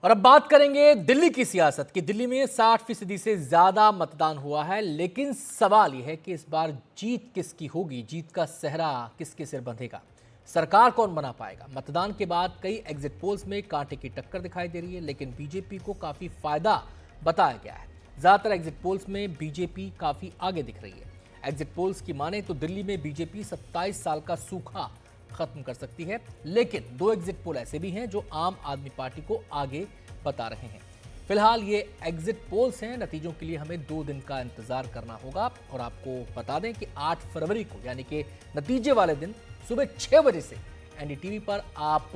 और अब बात करेंगे दिल्ली की सियासत की। दिल्ली में 60% से ज्यादा मतदान हुआ है, लेकिन सवाल यह है कि इस बार जीत किसकी होगी, जीत का सेहरा किसके सिर बंधेगा, सरकार कौन बना पाएगा। मतदान के बाद कई एग्जिट पोल्स में कांटे की टक्कर दिखाई दे रही है, लेकिन बीजेपी को काफी फायदा बताया गया है। ज्यादातर एग्जिट पोल्स में बीजेपी काफी आगे दिख रही है। एग्जिट पोल्स की माने तो दिल्ली में बीजेपी 27 साल का सूखा खत्म कर सकती है, लेकिन दो एग्जिट पोल ऐसे भी हैं जो आम आदमी पार्टी को आगे बता रहे हैं। फिलहाल ये एग्जिट पोल्स हैं, नतीजों के लिए हमें 2 दिन का इंतजार करना होगा। और आपको बता दें कि 8 फरवरी को यानी कि नतीजे वाले दिन सुबह 6 बजे से एनडीटीवी पर आप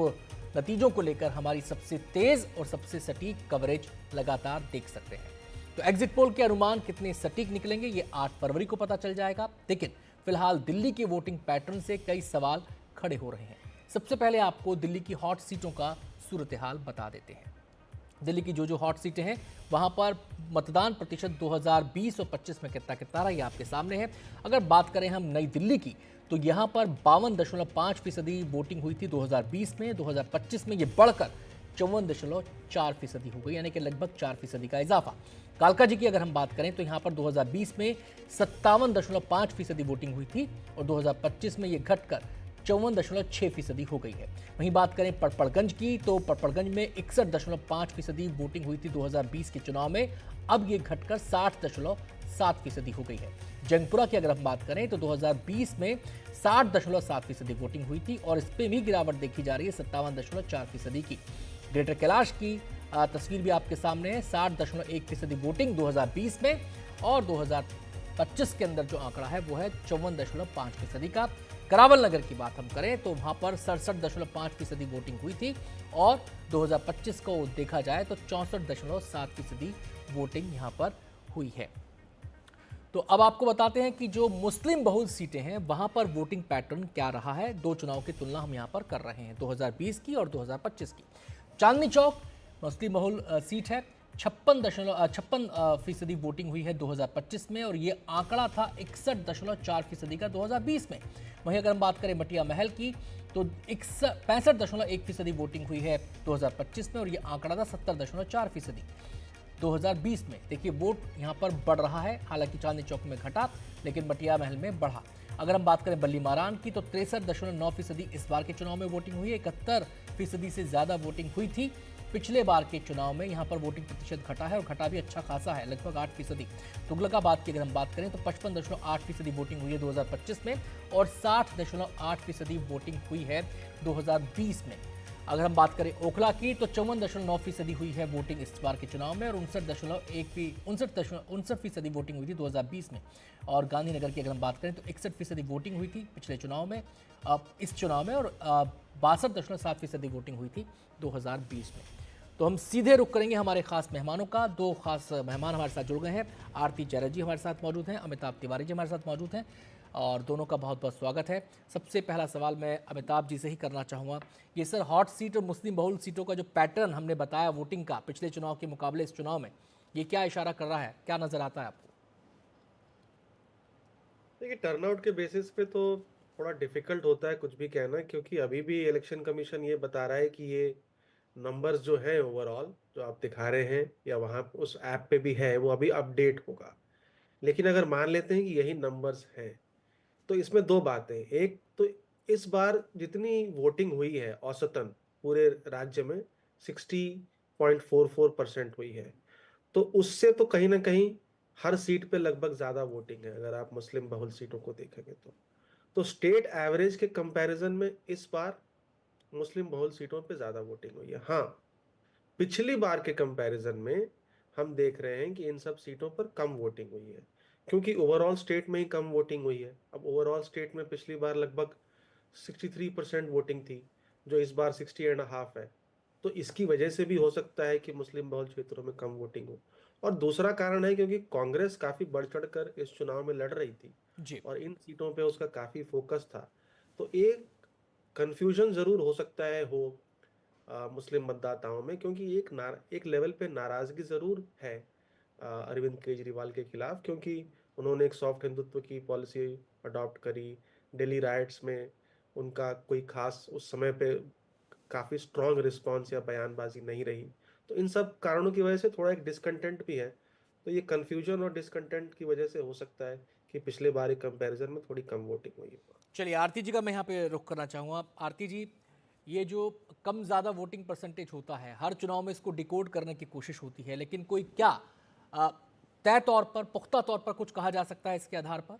नतीजों को लेकर हमारी सबसे तेज और सबसे सटीक कवरेज लगातार देख सकते हैं। तो एग्जिट पोल के अनुमान कितने सटीक निकलेंगे ये 8 फरवरी को पता चल जाएगा। लेकिन फिलहाल दिल्ली के वोटिंग पैटर्न से कई सवाल खड़े हो रहे हैं। सबसे पहले आपको दिल्ली की हॉट सीटों का सूरत हाल बता देते हैं। दिल्ली की जो हॉट सीटें हैं वहां पर मतदान प्रतिशत 2020 और 25 में कितना कितना रहा ये आपके सामने है। अगर बात करें हम नई दिल्ली की, तो यहां पर 52.5% वोटिंग हुई थी 2020 में। 2025 में ये बढ़कर 54.4% हो गई, यानी कि लगभग 4% का इजाफा। कालका जी की अगर हम बात करें तो यहां पर 2020 में 57.5% वोटिंग हुई थी और 2025 में ये घटकर 54.6% हो गई है। वहीं बात करें पड़पड़गंज की, तो पड़पड़गंज में 61.5% वोटिंग हुई थी 2020 के चुनाव में, अब ये घटकर 60.7% हो गई है। जंगपुरा की अगर हम बात करें तो 2020 में 60.7% वोटिंग हुई थी और इस पे भी गिरावट देखी जा रही है 57.4% की। ग्रेटर कैलाश की तस्वीर भी आपके सामने है, 60.1% वोटिंग 2020 में और 2025 के अंदर जो आंकड़ा है वो है 54.5% का। करावल नगर की बात हम करें तो वहां पर 67.5% वोटिंग हुई थी और 2025 को देखा जाए तो 64.7% वोटिंग यहां पर हुई है। तो अब आपको बताते हैं कि जो मुस्लिम बहुल सीटें हैं वहां पर वोटिंग पैटर्न क्या रहा है। दो चुनाव की तुलना हम यहां पर कर रहे हैं, 2020 की और 2025 की। चांदनी चौक मुस्लिम बहुल सीट है, 56.56% वोटिंग हुई है 2025 में और ये आंकड़ा था 61.4% का 2020 में। वहीं अगर हम बात करें मटिया महल की तो 65.1% वोटिंग हुई है 2025 में और ये आंकड़ा था 70.4% 2020 में। देखिए वोट यहाँ पर बढ़ रहा है, हालांकि चांदनी चौक में घटा लेकिन मटिया महल में बढ़ा। अगर हम बात करें बल्ली मारान की तो 63.9% इस बार के चुनाव में वोटिंग हुई है, 71% से ज्यादा वोटिंग हुई थी पिछले बार के चुनाव में। यहाँ पर वोटिंग प्रतिशत घटा है और घटा भी अच्छा खासा है, लगभग 8%। तुगलकाबाद की अगर हम बात करें तो 55.8% वोटिंग हुई है 2025 में और 60.8% वोटिंग हुई है 2020 में। अगर हम बात करें ओखला की तो 54.9% हुई है वोटिंग इस बार के चुनाव में और 59.1% वोटिंग हुई थी 2020 में। और गांधीनगर की अगर हम बात करें तो 61% वोटिंग हुई थी पिछले चुनाव में, इस चुनाव में, और 62.7% वोटिंग हुई थी 2020 में। तो हम सीधे रुख करेंगे हमारे खास मेहमानों का। दो खास मेहमान हमारे साथ जुड़ गए हैं। आरती चैरजी हमारे साथ मौजूद हैं, अमिताभ तिवारी जी हमारे साथ मौजूद हैं और दोनों का बहुत बहुत स्वागत है। सबसे पहला सवाल मैं अमिताभ जी से ही करना चाहूँगा। ये सर हॉट सीट और मुस्लिम बहुल सीटों का जो पैटर्न हमने बताया वोटिंग का पिछले चुनाव के मुकाबले इस चुनाव में, ये क्या इशारा कर रहा है, क्या नजर आता है आपको? देखिए, टर्नआउट के बेसिस पे तो थोड़ा डिफिकल्ट होता है कुछ भी कहना, क्योंकि अभी भी इलेक्शन कमीशन ये बता रहा है कि ये नंबर्स जो है ओवरऑल जो आप दिखा रहे हैं या वहाँ उस ऐप पे भी है वो अभी अपडेट होगा। लेकिन अगर मान लेते हैं कि यही नंबर्स हैं तो इसमें दो बातें। एक तो इस बार जितनी वोटिंग हुई है औसतन पूरे राज्य में 60.44% हुई है, तो उससे तो कहीं ना कहीं हर सीट पे लगभग ज्यादा वोटिंग है अगर आप मुस्लिम बहुल सीटों को देखेंगे तो स्टेट एवरेज के कंपैरिजन में इस बार मुस्लिम बहुल सीटों पे ज्यादा वोटिंग हुई है। हाँ, पिछली बार के कंपैरिजन में हम देख रहे हैं कि इन सब सीटों पर कम वोटिंग हुई है, क्योंकि ओवरऑल स्टेट में ही कम वोटिंग हुई है। अब ओवरऑल स्टेट में पिछली बार लगभग 63% वोटिंग थी, जो इस बार 60.5 है। तो इसकी वजह से भी हो सकता है कि मुस्लिम बहुल क्षेत्रों में कम वोटिंग हो। और दूसरा कारण है क्योंकि कांग्रेस काफी बढ़ चढ़कर इस चुनाव में लड़ रही थी जी। और इन सीटों पे उसका काफी फोकस था। तो एक कंफ्यूजन जरूर हो सकता है हो मुस्लिम मतदाताओं में, क्योंकि एक लेवल पे नाराजगी जरूर है अरविंद केजरीवाल के खिलाफ, क्योंकि उन्होंने एक सॉफ्ट हिंदुत्व की पॉलिसी अडॉप्ट करी। दिल्ली राइट्स में उनका कोई खास उस समय पे काफ़ी स्ट्रॉन्ग रिस्पॉन्स या बयानबाजी नहीं रही। तो इन सब कारणों की वजह से थोड़ा एक डिस्कंटेंट भी है। तो ये कन्फ्यूजन और डिस्कंटेंट की वजह से हो सकता है कि पिछले बार के कंपैरिजन में थोड़ी कम वोटिंग हुई है। चलिए आरती जी का मैं यहाँ पे रुख करना चाहूँगा। आरती जी, ये जो कम ज़्यादा वोटिंग परसेंटेज होता है, हर चुनाव में इसको डिकोड करने की कोशिश होती है, लेकिन कोई क्या अ, तय तौर पर, पुख्ता तौर पर कुछ कहा जा सकता है इसके आधार पर?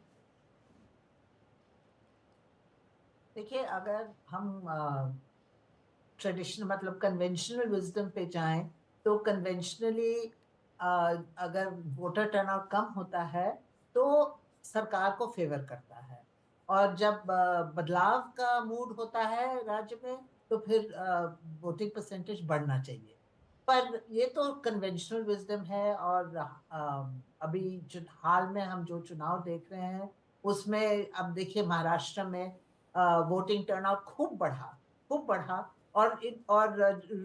देखिए, अगर हम ट्रेडिशनल मतलब कन्वेंशनल विजडम पे जाएं तो कन्वेंशनली अगर वोटर टर्नआउट कम होता है तो सरकार को फेवर करता है, और जब बदलाव का मूड होता है राज्य में तो फिर वोटिंग परसेंटेज बढ़ना चाहिए। पर ये तो कन्वेंशनल विजडम है, और अभी जो हाल में हम जो चुनाव देख रहे हैं उसमें अब देखिए महाराष्ट्र में वोटिंग टर्नआउट खूब बढ़ा, और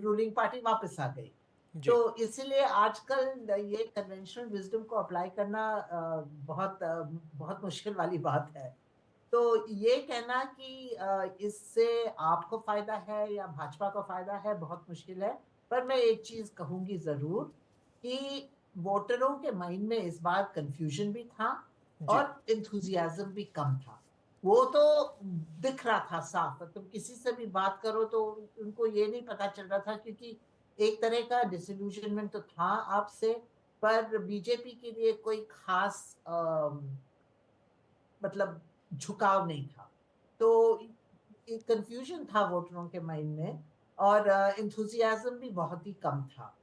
रूलिंग पार्टी वापस आ गई। जी। तो इसीलिए आजकल ये कन्वेंशनल विजडम को अप्लाई करना बहुत मुश्किल वाली बात है। तो ये कहना कि इससे आपको फायदा है या भाजपा को फायदा है बहुत मुश्किल है। पर मैं एक चीज कहूंगी जरूर कि वोटरों के माइंड में इस बार कंफ्यूजन भी था जी। और एंथुजियाज्म भी कम था। वो तो दिख रहा था साफ, तुम किसी से भी बात करो तो उनको ये नहीं पता चल रहा था, क्योंकि एक तरह का डिसइल्यूजनमेंट तो था आपसे, पर बीजेपी के लिए कोई खास मतलब झुकाव नहीं था। तो एक कंफ्यूजन था वोटरों के माइंड में, और एंथुसियाज्म भी बहुत ही कम था।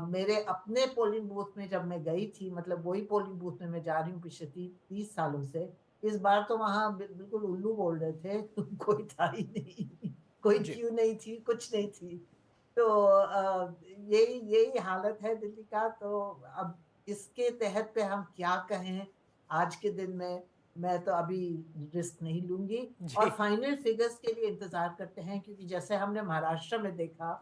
मेरे अपने पोलिंग बूथ में जब मैं गई थी, मतलब वही पोलिंग बूथ में मैं जा रही हूँ पिछले 30 सालों से, इस बार तो वहां बिल्कुल उल्लू बोल रहे थे कोई था ही नहीं, कोई जी। क्यों नहीं थी, कुछ नहीं थी। तो यही यही हालत है दिल्ली का। तो अब इसके तहत पे हम क्या कहें आज के दिन में, मैं तो अभी रिस्क नहीं लूंगी, और जी। फाइनल फिगर्स के लिए इंतजार करते हैं, क्योंकि जैसे हमने महाराष्ट्र में देखा,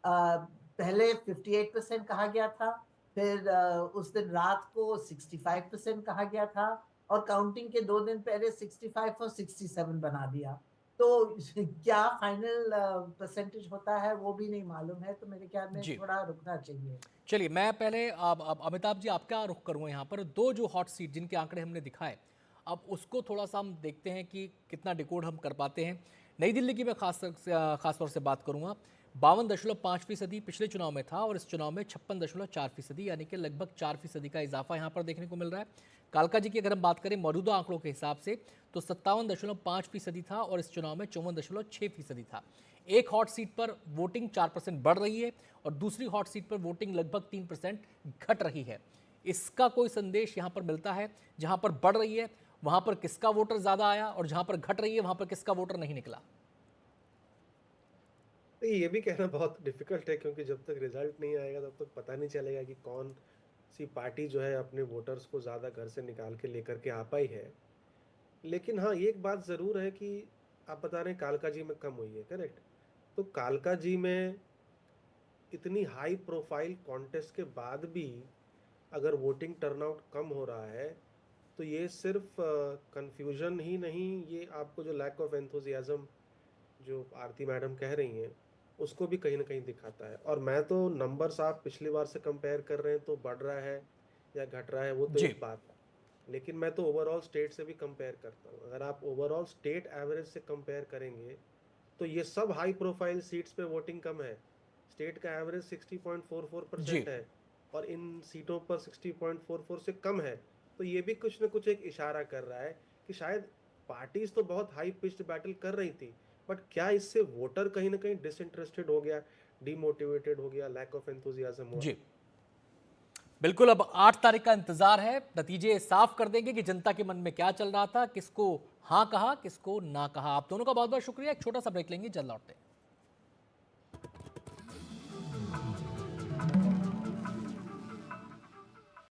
पहले 58% कहा गया था, फिर उस दिन रात को 65% कहा गया था, और काउंटिंग के 2 दिन पहले 65 और 67 बना दिया। तो क्या फाइनल परसेंटेज होता है वो भी नहीं मालूम है, तो मेरे ख्याल में जी। थोड़ा रुकना चाहिए। चलिए मैं पहले अब अमिताभ जी आपका रुख करूँगा यहाँ पर। दो जो हॉट सीट जिनके आंकड़े हमने दिखाए, अब उसको थोड़ा सा हम देखते हैं कि कितना डिकोड हम कर पाते हैं। नई दिल्ली की मैं खास तौर से बात करूँगा। 52.5% पिछले चुनाव में था और इस चुनाव में 56.4%, यानी कि लगभग 4% का इजाफा यहाँ पर देखने को मिल रहा है। कालका जी की अगर हम बात करें मौजूदा आंकड़ों के हिसाब से तो 57.5% था और इस चुनाव में 54.6% था। एक हॉट सीट पर वोटिंग 4% बढ़ रही है और दूसरी हॉट सीट पर वोटिंग लगभग 3% घट रही है। इसका कोई संदेश यहाँ पर मिलता है? जहाँ पर बढ़ रही है वहाँ पर किसका वोटर ज़्यादा आया और जहाँ पर घट रही है वहाँ पर किसका वोटर नहीं निकला? ये भी कहना बहुत डिफिकल्ट है, क्योंकि जब तक रिजल्ट नहीं आएगा तब तक पता नहीं चलेगा कि कौन सी पार्टी जो है अपने वोटर्स को ज़्यादा घर से निकाल के लेकर के आ पाई है। लेकिन हाँ, एक बात ज़रूर है कि आप बता रहे हैं कालका जी में कम हुई है, करेक्ट। तो कालका जी में इतनी हाई प्रोफाइल कॉन्टेस्ट के बाद भी अगर वोटिंग टर्नआउट कम हो रहा है तो ये सिर्फ कंफ्यूजन ही नहीं, ये आपको जो लैक ऑफ एंथुजियाज्म जो आरती मैडम कह रही हैं उसको भी कहीं ना कहीं दिखाता है। और मैं तो नंबर्स आप पिछली बार से कंपेयर कर रहे हैं तो बढ़ रहा है या घट रहा है वो तो जी। एक बात है, लेकिन मैं तो ओवरऑल स्टेट से भी कंपेयर करता हूँ। अगर आप ओवरऑल स्टेट एवरेज से कंपेयर करेंगे तो ये सब हाई प्रोफाइल सीट्स पे वोटिंग कम है। स्टेट का एवरेज 60.44% जी। है और इन सीटों पर 60.44 से कम है। तो ये भी कुछ ना कुछ एक इशारा कर रहा है कि शायद पार्टीज तो बहुत हाई पिच्ड बैटल कर रही थी, बट क्या इससे वोटर कहीं ना कहीं डिसइंटरेस्टेड हो गया, डिमोटिवेटेड हो गया, लैक ऑफ एंथुजियाज्म हुआ। जी बिल्कुल। अब 8 तारीख का इंतजार है, नतीजे साफ कर देंगे कि जनता के मन में क्या चल रहा था, किसको हाँ कहा किसको ना कहा। आप दोनों का बहुत बहुत शुक्रिया। एक छोटा सा ब्रेक लेंगे, जल्द लौटते हैं।